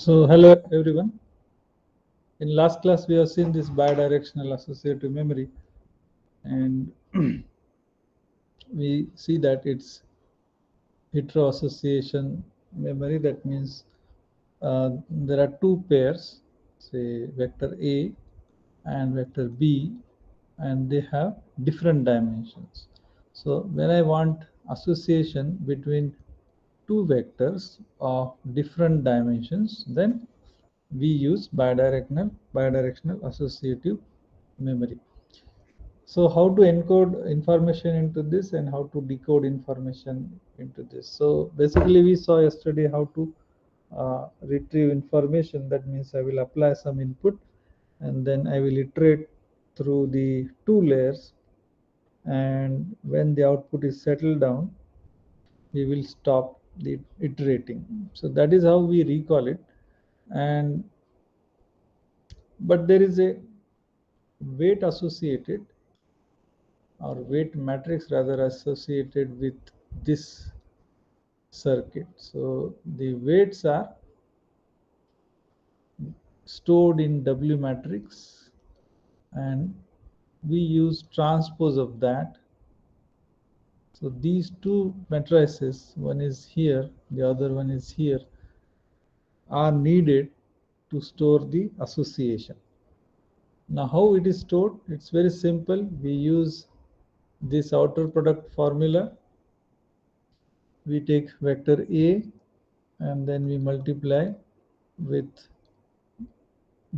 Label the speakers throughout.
Speaker 1: So hello everyone. In last class we have seen this bidirectional associative memory, and we see that it's heteroassociation memory. That means there are two pairs, say vector A and vector B, and they have different dimensions. So when I want association between two vectors of different dimensions, then we use bidirectional associative memory. So how to encode information into this and how to decode information into this. So basically we saw yesterday how to retrieve information. That means I will apply some input and then I will iterate through the two layers, and when the output is settled down we will stop the iterating. So that is how we recall it. And but there is a weight associated, or weight matrix rather, associated with this circuit. So the weights are stored in W matrix, and we use transpose of that. So these two matrices, one is here, the other one is here, are needed to store the association. Now how it is stored? It's very simple. We use this outer product formula. We take vector A and then we multiply with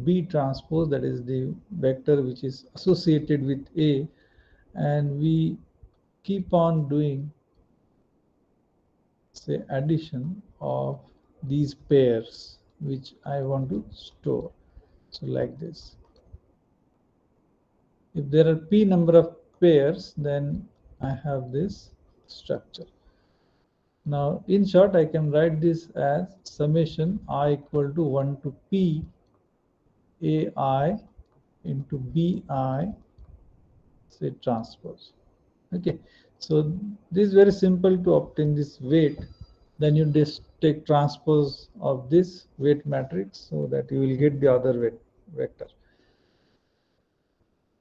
Speaker 1: B transpose, that is the vector which is associated with A, and we keep on doing, say, addition of these pairs which I want to store. So like this. If there are P number of pairs, then I have this structure. Now in short I can write this as summation I equal to 1 to P AI into BI, say, transpose. Okay, so this is very simple to obtain this weight. Then you just take transpose of this weight matrix so that you will get the other weight vector.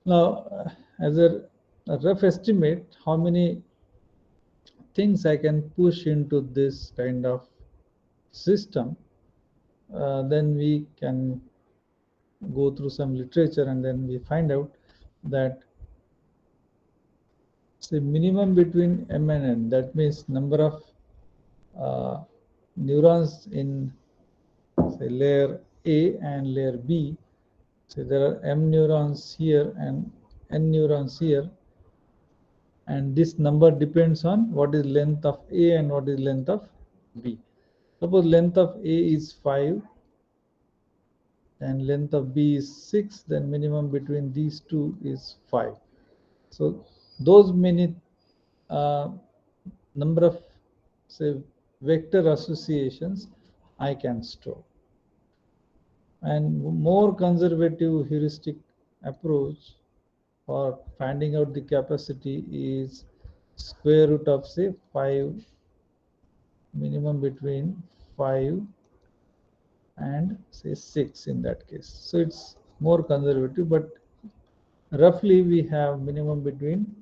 Speaker 1: Now as a rough estimate, how many things I can push into this kind of system, then we can go through some literature and then we find out that, say, minimum between M and N, that means number of neurons in, say, layer A and layer B. So there are M neurons here and N neurons here, and this number depends on what is length of A and what is length of B. Suppose length of A is 5 and length of B is 6, then minimum between these two is 5. So those many number of, say, vector associations I can store. And more conservative heuristic approach for finding out the capacity is square root of, say, 5, minimum between 5 and, say, 6 in that case. So it's more conservative, but roughly we have minimum between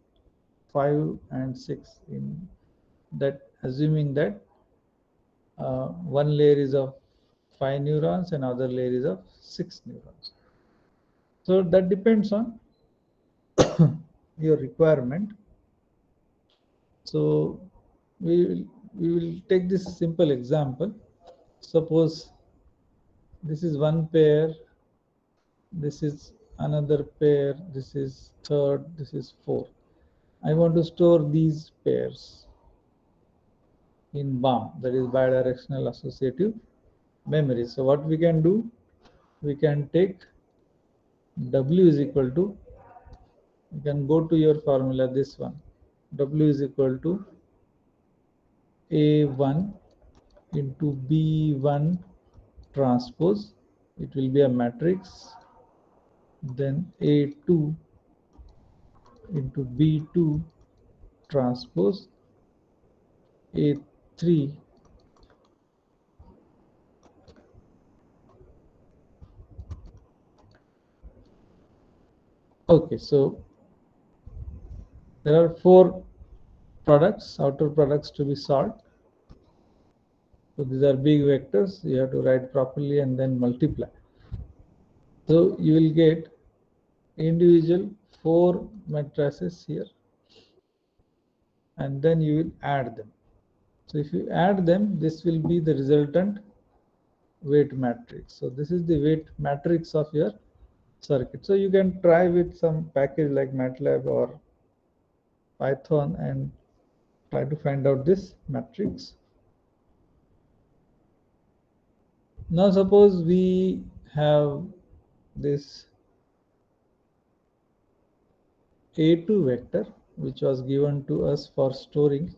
Speaker 1: 5 and 6 in that, assuming that one layer is of 5 neurons and other layer is of 6 neurons. So that depends on your requirement. So we will take this simple example. Suppose this is one pair, this is another pair, this is third, this is fourth. I want to store these pairs in BAM, that is bidirectional associative memory. So what we can do, we can take W is equal to, you can go to your formula, this one, W is equal to A1 into B1 transpose. It will be a matrix. Then A2 into B2 transpose, A3 Okay, so there are 4 products, outer products to be solved. So these are big vectors. You have to write properly and then multiply. So you will get individual 4 matrices here, and then you will add them. So if you add them, this will be the resultant weight matrix. So this is the weight matrix of your circuit. So you can try with some package like MATLAB or Python and try to find out this matrix. Now suppose we have this A2 vector which was given to us for storage.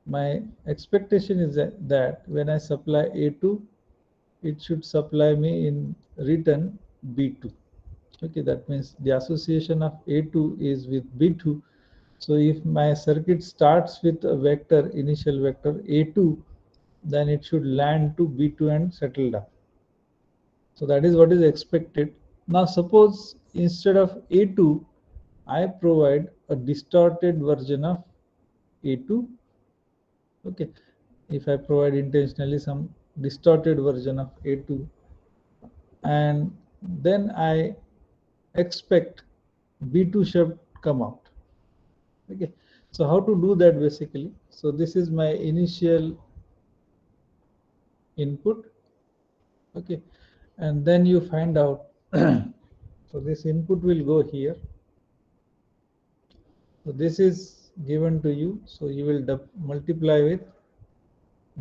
Speaker 1: My expectation is that when I supply A2, it should supply me in return B2. Okay, that means the association of A2 is with B2. So if my circuit starts with a vector, initial vector A2, then it should land to B2 and settle down. So that is what is expected. Now suppose instead of A2, I provide a distorted version of A2. Okay, if I provide intentionally some distorted version of A2, and then I expect B2 should come out. Okay, so how to do that basically? So this is my initial input. Okay, and then you find out so this input will go here. So this is given to you, so you will multiply with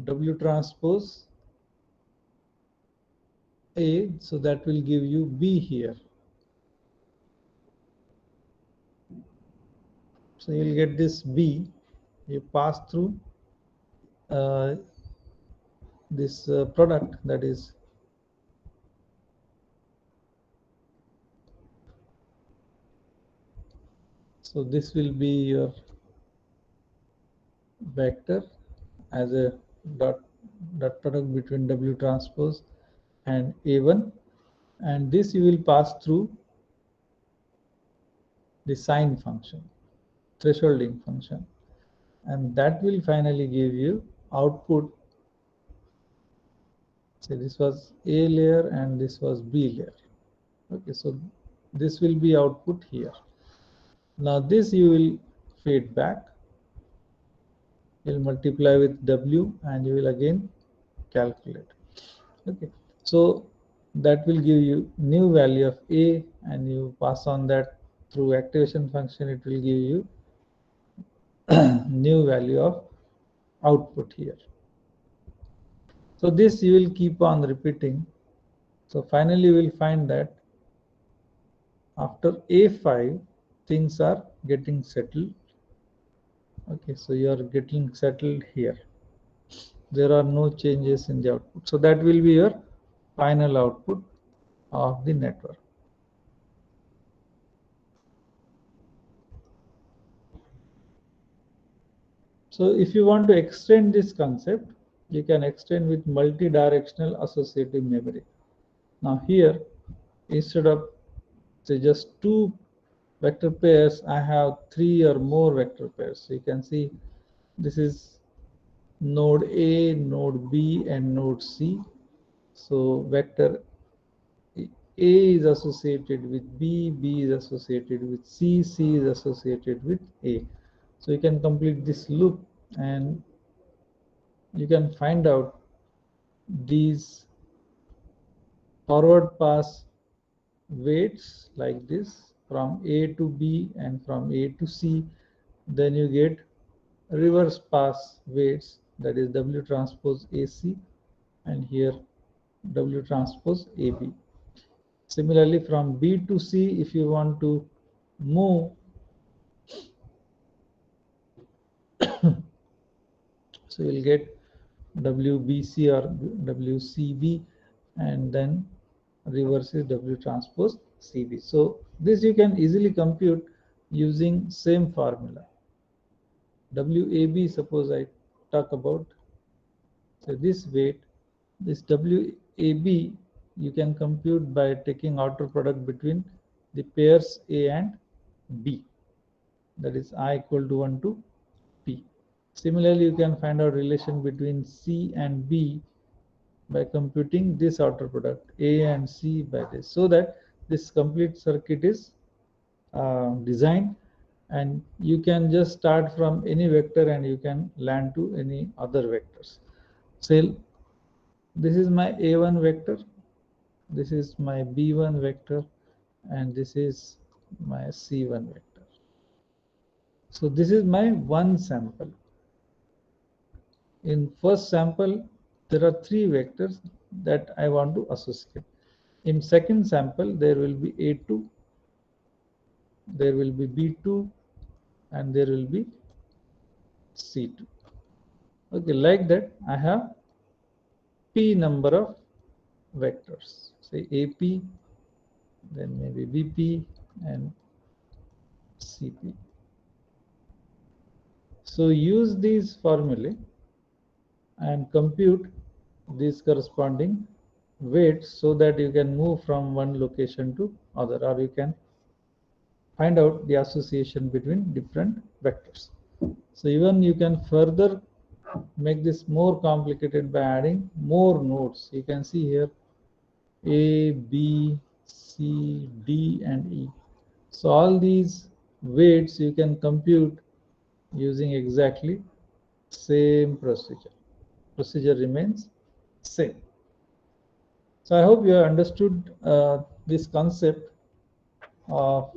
Speaker 1: W transpose A, so that will give you B here. So you'll get this B, you pass through this product, that is so this will be your vector as a dot product between W transpose and A1, and this you will pass through the sine function, thresholding function, and that will finally give you output. So this was A layer and this was B layer. Okay, so this will be output here. Now this you will feed back, you'll multiply with W and you will again calculate. Okay, so that will give you new value of A, and you pass on that through activation function, it will give you new value of output here. So this you will keep on repeating. So finally you will find that after A5 things are getting settled. Okay, so you are getting settled here. There are no changes in the output. So that will be your final output of the network. So if you want to extend this concept, you can extend with multi-directional associative memory. Now here, instead of say just 2 vector pairs, I have 3 or more vector pairs. So you can see this is node A, node B, and node C. So vector A is associated with B, B is associated with C, C is associated with A. So you can complete this loop and you can find out these forward pass weights like this from A to B and from A to C. Then you get reverse pass weights, that is W transpose AC, and here W transpose AB. Similarly, from B to C, if you want to move, so you'll get WBC or WCB, and then reverse is W transpose CB. So this you can easily compute using same formula. WAB, suppose I talk about, so this weight, this WAB you can compute by taking outer product between the pairs A and B, that is I equal to 1 to P. Similarly, you can find out relation between C and B by computing this outer product A and C by this, so that this complete circuit is designed, and you can just start from any vector and you can land to any other vectors. Say this is my A1 vector, this is my B1 vector, and this is my C1 vector. So this is my one sample. In first sample, there are three vectors that I want to associate. In second sample, there will be A2, there will be B2, and there will be C2. Okay, like that, I have P number of vectors. Say AP, then maybe BP, and CP. So use these formulae and compute these corresponding weights so that you can move from one location to other, or you can find out the association between different vectors. So even you can further make this more complicated by adding more nodes. You can see here A, B, C, D, and E. So all these weights you can compute using exactly same procedure. Procedure remains same. So I hope you have understood this concept of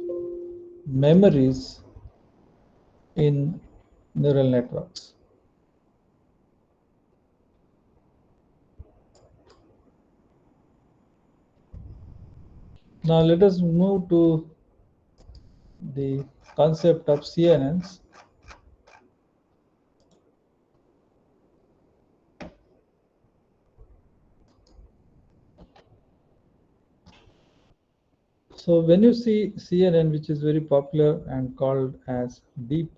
Speaker 1: memories in neural networks. Now let us move to the concept of CNNs. So when you see CNN, which is very popular and called as deep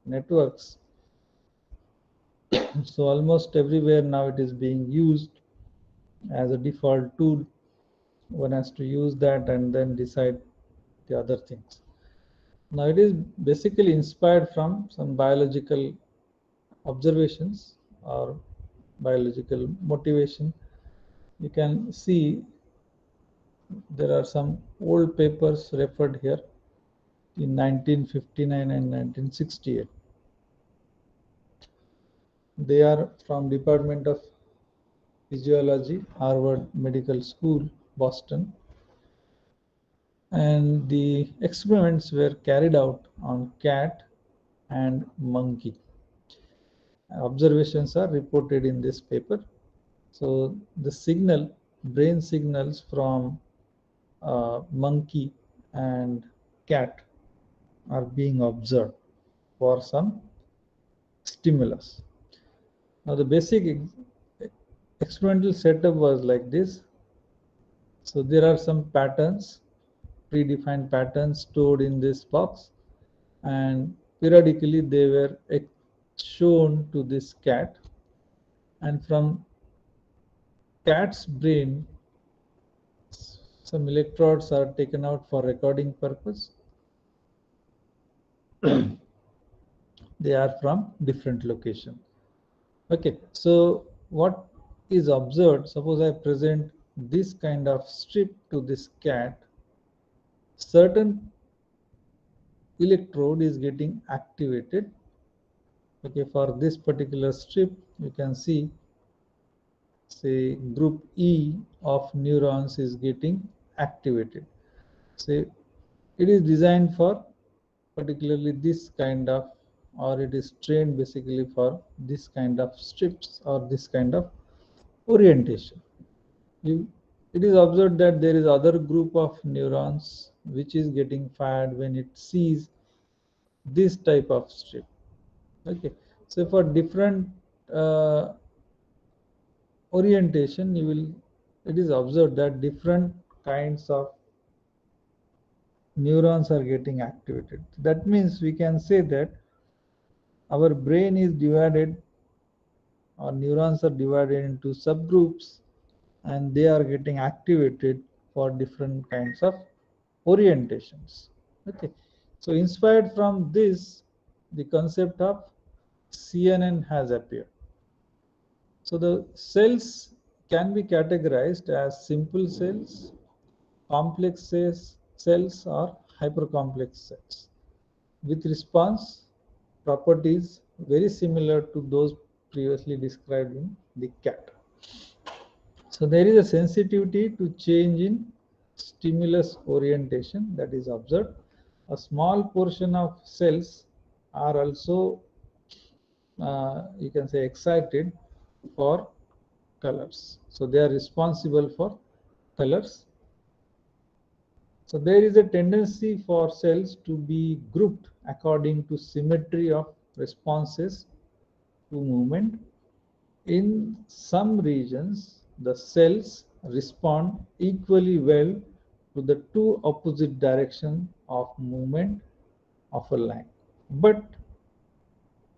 Speaker 1: networks, so almost everywhere now it is being used as a default tool. One has to use that and then decide the other things. Now it is basically inspired from some biological observations or biological motivation. You can see there are some old papers referred here in 1959 and 1968. They are from Department of Physiology, Harvard Medical School, Boston. And the experiments were carried out on cat and monkey. Observations are reported in this paper. So the brain signals from monkey and cat are being observed for some stimulus. Now the basic experimental setup was like this. So there are some patterns, predefined patterns stored in this box, and periodically they were shown to this cat, and from cat's brain some electrodes are taken out for recording purpose. They are from different location. Okay, so what is observed, suppose I present this kind of strip to this cat, certain electrode is getting activated. Okay, for this particular strip you can see, say group E of neurons is getting activated. Say it is designed for particularly this kind of, or it is trained basically for this kind of strips or this kind of orientation. It is observed that there is other group of neurons which is getting fired when it sees this type of strip. Okay, so for different uh, orientation, it is observed that different kinds of neurons are getting activated. That means we can say that our brain is divided, or neurons are divided into subgroups, and they are getting activated for different kinds of orientations. Okay, so inspired from this, the concept of CNN has appeared. So the cells can be categorized as simple cells, complex cells, or hypercomplex cells, with response properties very similar to those previously described in the cat. So there is a sensitivity to change in stimulus orientation that is observed. A small portion of cells are also, you can say, excited for colors. So they are responsible for colors. So there is a tendency for cells to be grouped according to symmetry of responses to movement. In some regions, the cells respond equally well to the two opposite directions of movement of a line. But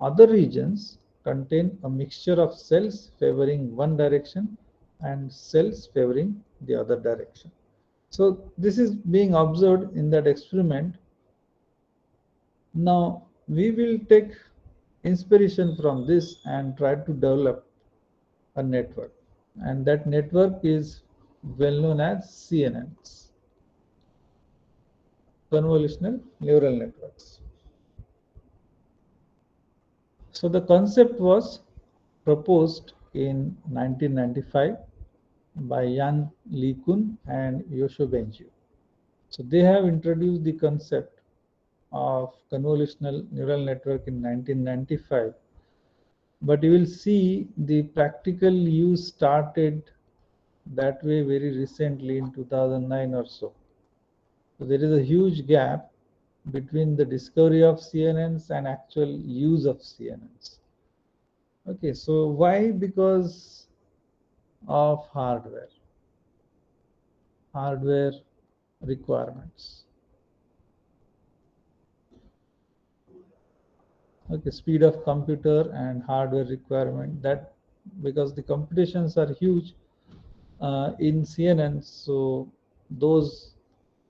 Speaker 1: other regions contain a mixture of cells favoring one direction and cells favoring the other direction. So this is being observed in that experiment. Now we will take inspiration from this and try to develop a network, and that network is well known as CNNs, convolutional neural networks. So the concept was proposed in 1995 by Yan Li-kun and Yosho Benju. So they have introduced the concept of convolutional neural network in 1995, but you will see the practical use started that way very recently in 2009 or so. So there is a huge gap between the discovery of CNNs and actual use of CNNs. Okay, so why? Because of hardware requirements. Okay, speed of computer and hardware requirement, that because the computations are huge in CNNs, so those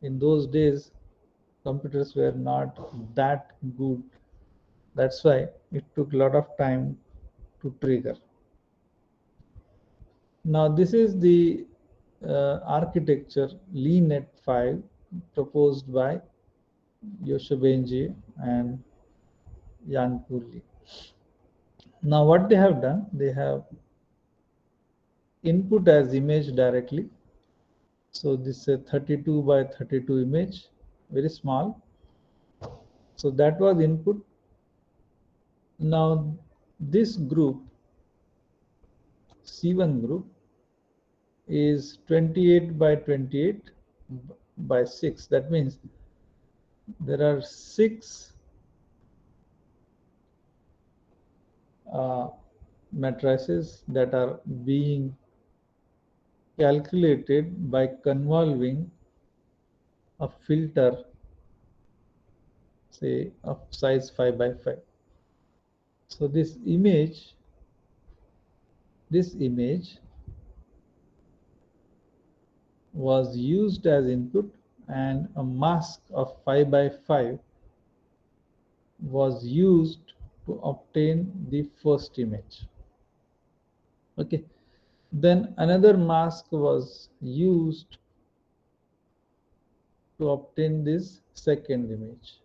Speaker 1: in those days computers were not that good. That's why it took a lot of time to trigger. Now this is the architecture LeNet 5 proposed by Yoshibenji and Jan Kurli. Now what they have done, they have input as image directly. So this is a 32 by 32 image, very small. So that was input. Now this group, C1 group, is 28 by 28 by 6. That means there are 6 matrices that are being calculated by convolving a filter, say of size 5 by 5. So this image was used as input, and a mask of 5 by 5 was used to obtain the first image. Okay, then another mask was used to obtain this second image.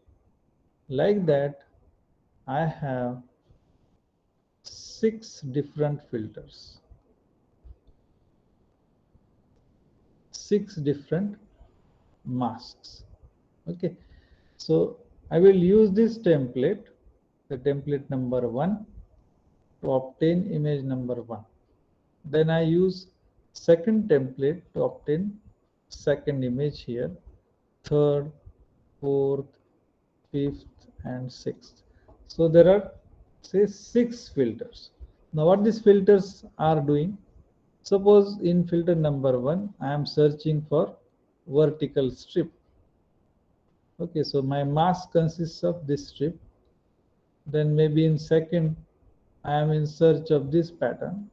Speaker 1: Like that, I have 6 different filters, 6 different masks. Okay, so I will use this template, the template number 1, to obtain image number 1. Then I use second template to obtain second image here, third, fourth, fifth, and sixth. So there are, say, 6 filters. Now what these filters are doing, suppose in filter number 1 I am searching for vertical strip. Okay, so my mask consists of this strip. Then maybe in second I am in search of this pattern.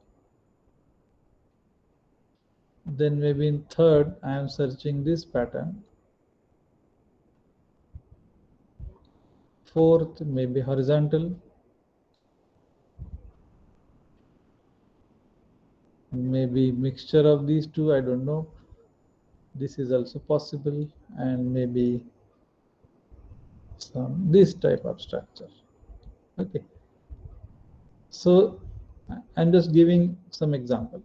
Speaker 1: Then maybe in third I am searching this pattern. fourth maybe horizontal, maybe mixture of these two, I don't know. This is also possible, and maybe some this type of structure. Okay, so I'm just giving some example.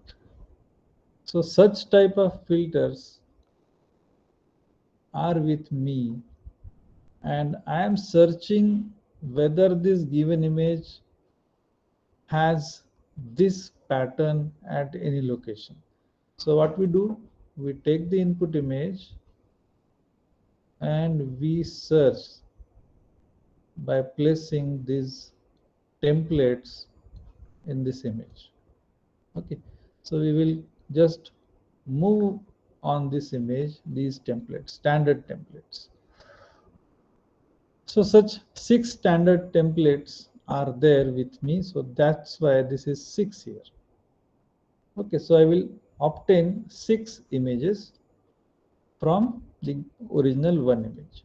Speaker 1: So such type of filters are with me, and I am searching whether this given image has this pattern at any location. So what we do, we take the input image and we search by placing these templates in this image. Okay, so we will just move on this image these templates, standard templates. So such 6 standard templates are there with me, so that's why this is 6 here. Okay, so I will obtain 6 images from the original one image.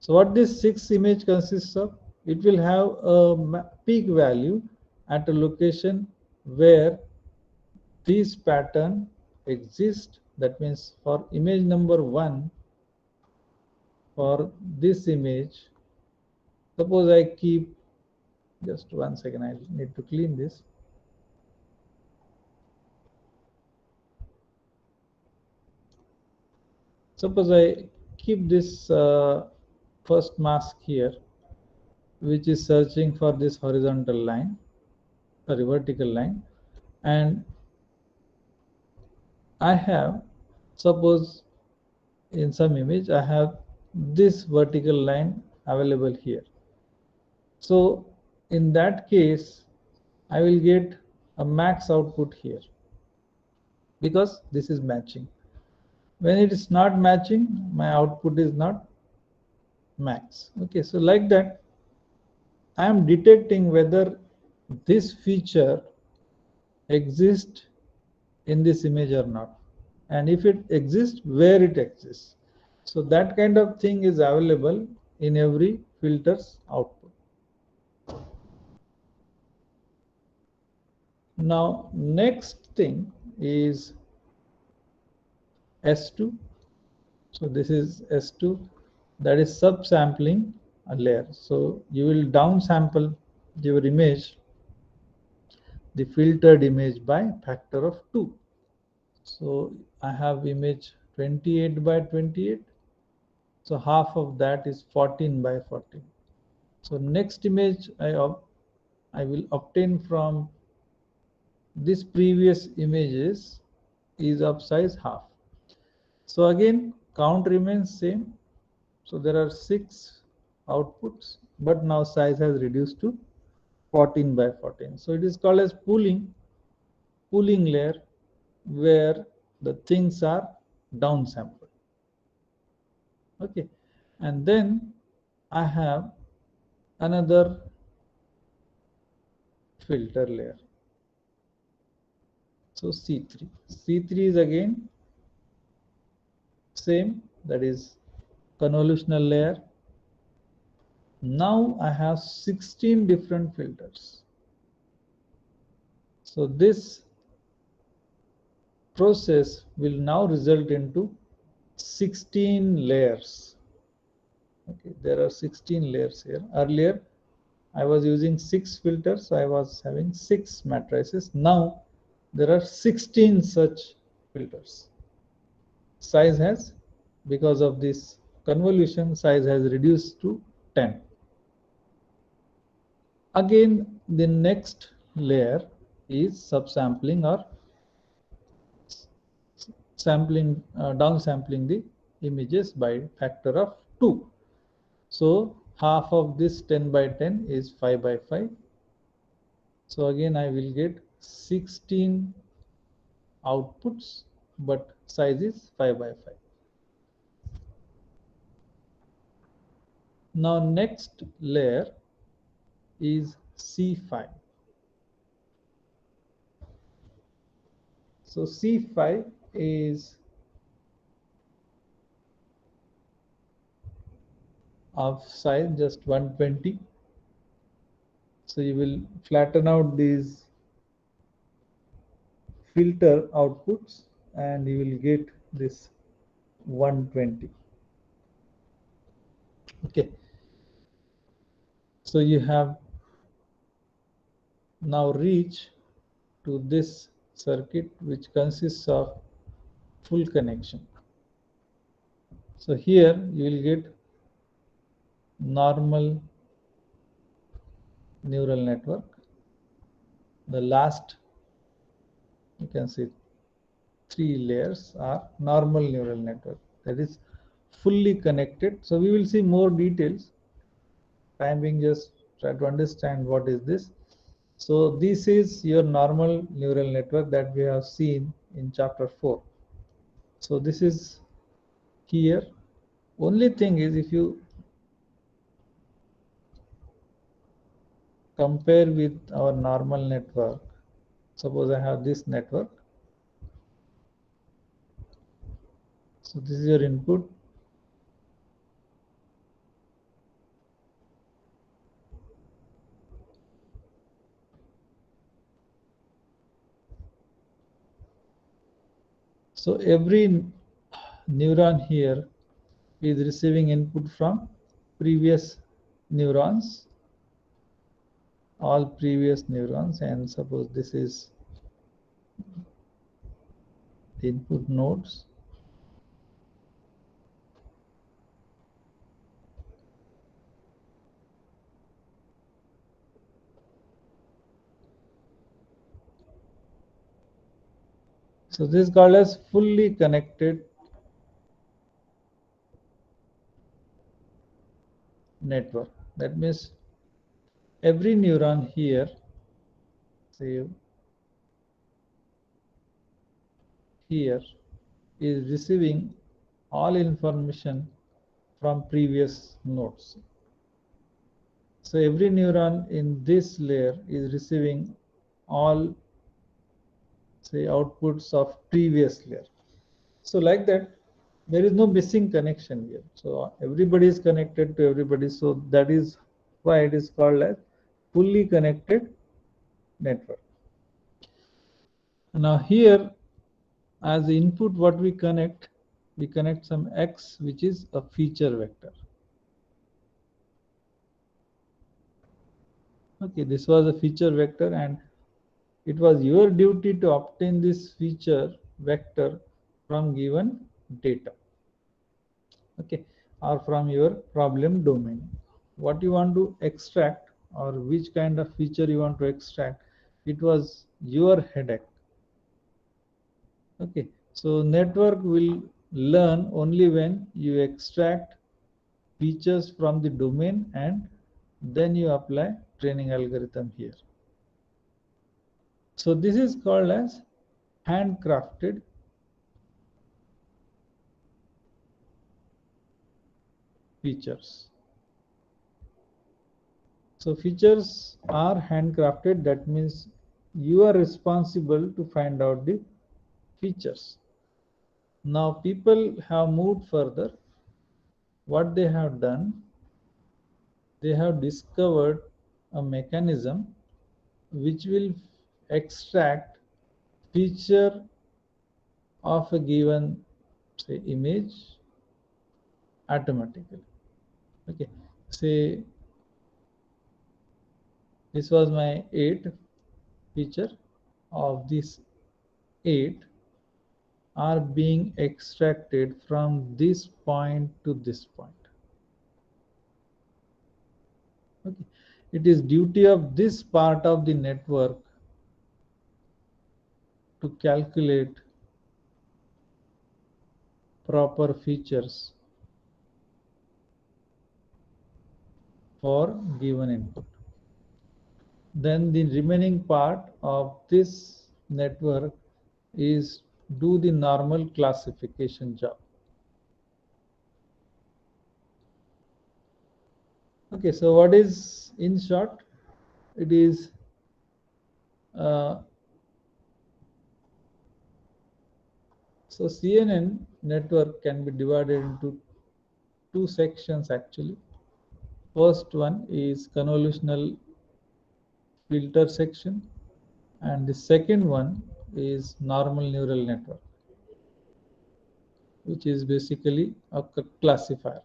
Speaker 1: So what this 6 image consists of, it will have a peak value at a location where this pattern exists. That means for image number 1, for this image, suppose I keep, just 1 second, I need to clean this. Suppose I keep this first mask here, which is searching for this horizontal line, sorry, vertical line, and I have, suppose in some image, I have this vertical line available here. So in that case, I will get a max output here because this is matching. When it is not matching, my output is not max. Okay, so like that, I am detecting whether this feature exists in this image or not, and if it exists, where it exists. So that kind of thing is available in every filter's output. Now next thing is S2. So this is S2, that is subsampling a layer. So you will downsample your image, the filtered image, by factor of 2. So I have image 28 by 28. So half of that is 14 by 14. So next image I will obtain from this previous images is of size half. So again count remains same. So there are 6 outputs, but now size has reduced to 14 by 14. So it is called as pooling layer, where the things are downsampled. Okay, and then I have another filter layer. So C3. C3 is again same, that is convolutional layer. Now I have 16 different filters. So this process will now result into 16 layers. Okay, there are 16 layers here. Earlier I was using 6 filters, so I was having 6 matrices. Now there are 16 such filters. Size has, because of this convolution, size has reduced to 10. Again, the next layer is subsampling or sampling, downsampling the images by factor of 2. So half of this 10 by 10 is 5 by 5. So again I will get 16 outputs, but size is 5 by 5. Now next layer is C5. So C5 is of size just 120. So you will flatten out these filter outputs and you will get this 120. Okay, so you have now reached to this circuit which consists of full connection. So here you will get normal neural network. The last, you can see, 3 layers are normal neural network, that is fully connected. So we will see more details. Time being, just try to understand what is this. So this is your normal neural network that we have seen in chapter 4. So this is here. Only thing is, if you compare with our normal network, suppose I have this network. So this is your input. So every neuron here is receiving input from previous neurons, all previous neurons, and suppose this is the input nodes. So this is called as fully connected network. That means every neuron here, say here, is receiving all information from previous nodes. So every neuron in this layer is receiving all, say, outputs of previous layer. So like that, there is no missing connection here. So everybody is connected to everybody. So that is why it is called as fully connected network. Now here, as the input, what we connect some X, which is a feature vector. Okay, this was a feature vector, and it was your duty to obtain this feature vector from given data. Okay, or from your problem domain. What you want to extract, or which kind of feature you want to extract, it was your headache. Okay, so network will learn only when you extract features from the domain and then you apply training algorithm here. So this is called as handcrafted features. So features are handcrafted, that means you are responsible to find out the features. Now people have moved further. What they have done, they have discovered a mechanism which will extract feature of a given, say, image automatically. Okay, say this was my 8 feature. Of this 8 are being extracted from this point to this point. Okay, it is duty of this part of the network to calculate proper features for given input. Then the remaining part of this network is do the normal classification job. Okay, so what is, in short, it is so CNN network can be divided into 2 sections actually. First one is convolutional filter section, and the second one is normal neural network, which is basically a classifier.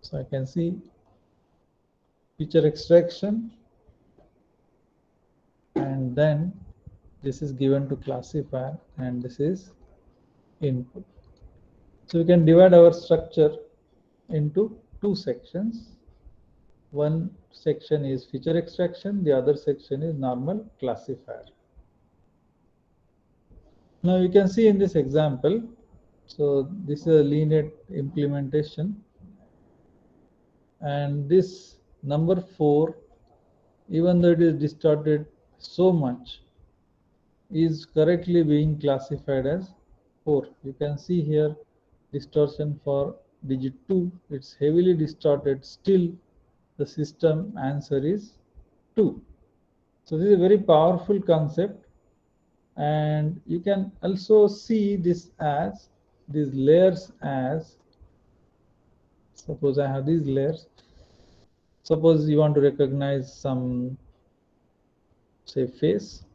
Speaker 1: So I can see feature extraction, and then this is given to classifier, and this is input. So we can divide our structure into two sections. One section is feature extraction, the other section is normal classifier. Now you can see in this example, so this is a LeNet implementation, and this number 4, even though it is distorted so much, is correctly being classified as 4. You can see here distortion for digit 2, it's heavily distorted, still the system answer is 2. So this is a very powerful concept, and you can also see this as these layers as, suppose I have these layers. Suppose you want to recognize some, say, face.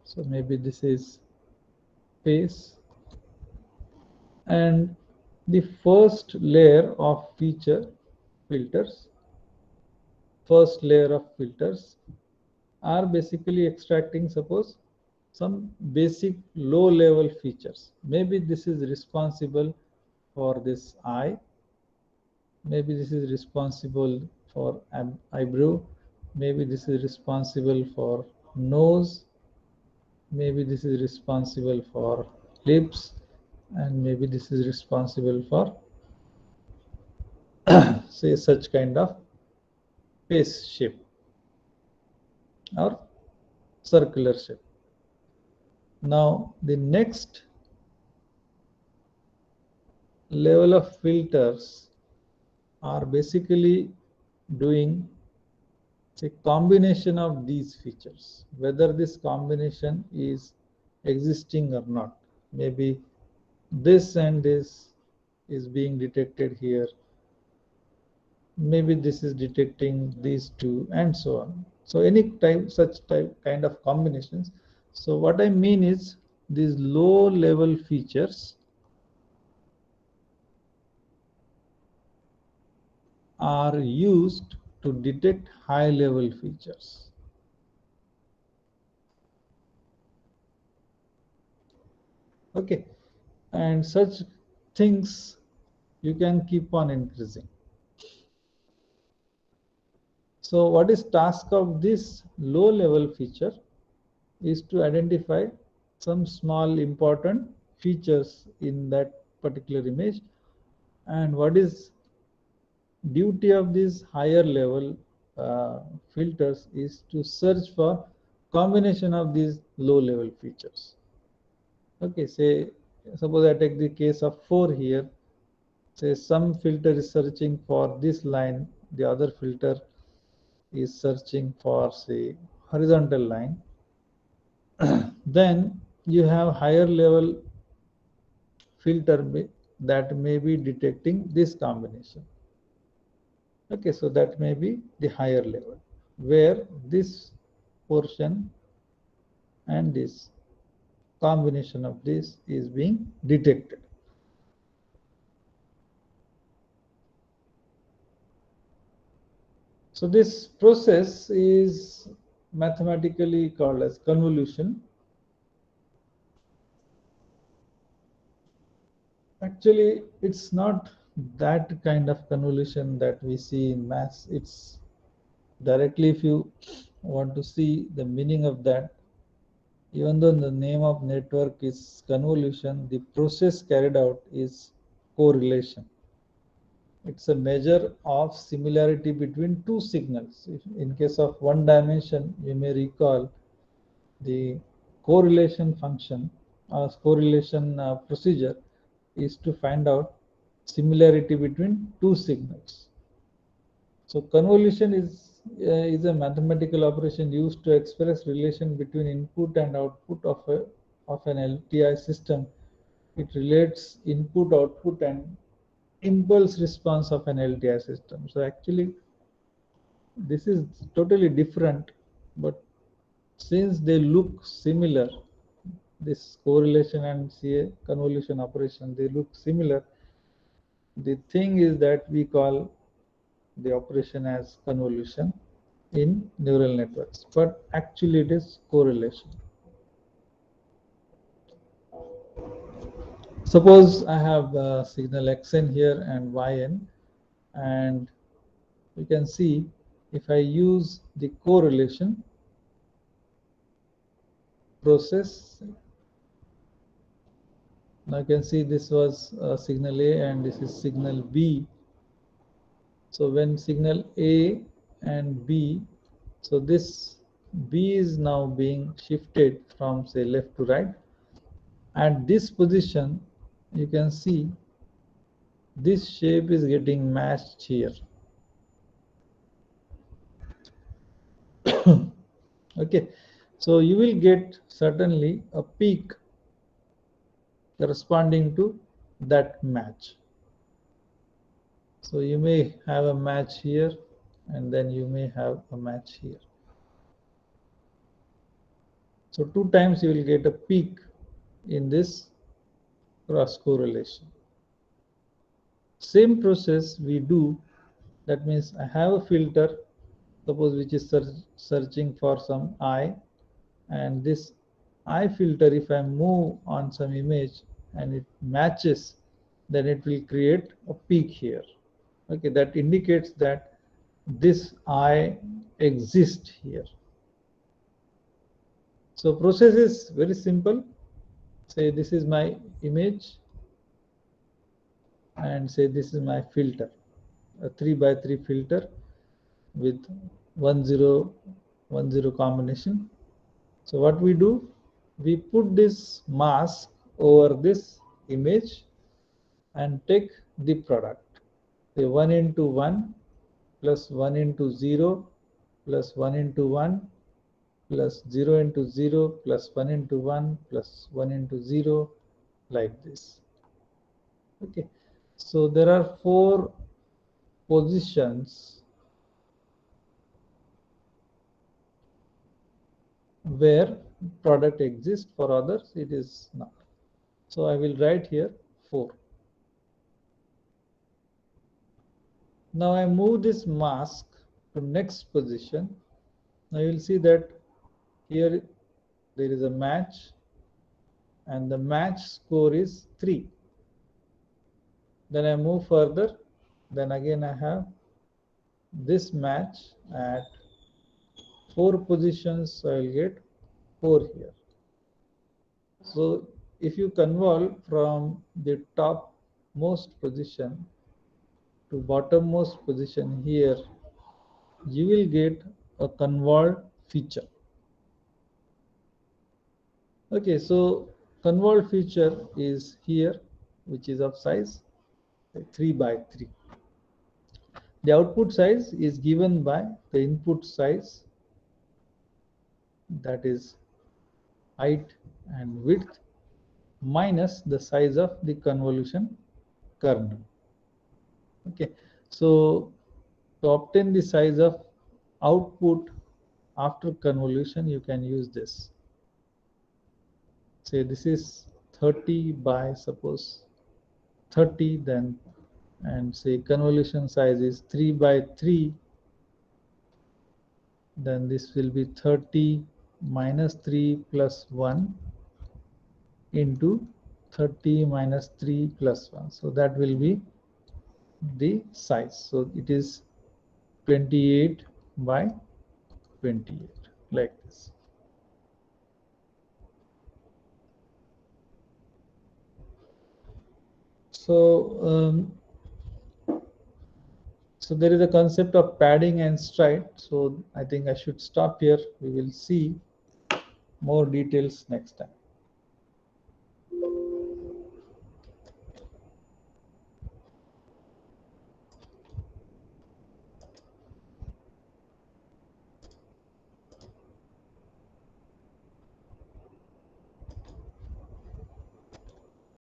Speaker 1: So maybe this is face, and the first layer of filters are basically extracting, suppose, some basic low level features. Maybe this is responsible for this eye, maybe this is responsible for eyebrow, maybe this is responsible for nose, maybe this is responsible for lips, and maybe this is responsible for say such kind of face shape or circular shape. Now the next level of filters are basically doing a combination of these features, whether this combination is existing or not. Maybe this and this is being detected here, maybe this is detecting these two, and so on. So any such kind of combinations. So what I mean is these low level features are used to detect high level features. Okay, and such things you can keep on increasing. So what is task of this low level feature is to identify some small important features in that particular image, and what is duty of these higher level filters is to search for combination of these low level features. Okay, say suppose I take the case of 4 here. Say some filter is searching for this line, the other filter is searching for, say, horizontal line. Then you have higher level filter that may be detecting this combination. Okay, so that may be the higher level where this portion and this combination of this is being detected. So this process is mathematically called as convolution. Actually, it's not that kind of convolution that we see in maths. It's directly, if you want to see the meaning of that, even though the name of network is convolution, the process carried out is correlation. It's a measure of similarity between two signals. If in case of one dimension, you may recall the correlation function or correlation procedure is to find out similarity between two signals. So convolution is is a mathematical operation used to express relation between input and output of an LTI system. It relates input, output, and impulse response of an LTI system. So actually, this is totally different, but since they look similar, this correlation and CA convolution operation, they look similar. The thing is that we call the operation as convolution in neural networks, but actually it is correlation. Suppose I have signal xn here and yn, and you can see if I use the correlation process, now you can see this was signal A and this is signal B. So when signal A and B, so this B is now being shifted from say left to right. At this position, you can see this shape is getting matched here. Okay, so you will get certainly a peak corresponding to that match. So you may have a match here and then you may have a match here. So 2 times you will get a peak in this cross correlation. Same process we do, that means I have a filter, suppose which is searching for some I, and this I filter, if I move on some image and it matches, then it will create a peak here. Okay, that indicates that this I exists here. So process is very simple. Say this is my image and say this is my filter, a 3x3 filter with 1010 combination. So what we do, we put this mask over this image and take the product. Say 1 into 1 plus 1 into 0 plus 1 into 1 plus 0 into 0 plus 1 into 1 plus 1 into 0, like this. Okay, so there are 4 positions where product exists, for others it is not. So I will write here 4. Now I move this mask to next position. Now you will see that here there is a match and the match score is 3. Then I move further, then again I have this match at 4 positions, so I will get 4 here. So if you convolve from the top most position to bottommost position here, you will get a convolved feature. Okay, so convolved feature is here, which is of size 3x3. The output size is given by the input size, that is height and width, minus the size of the convolution kernel. Okay, so to obtain the size of output after convolution, you can use this. Say this is 30 by suppose 30, then, and say convolution size is 3x3, then this will be 30 minus 3 plus 1 into 30 minus 3 plus 1. So that will be the size. So it is 28 by 28, like this. So so there is a concept of padding and stride. So I think I should stop here. We will see more details next time.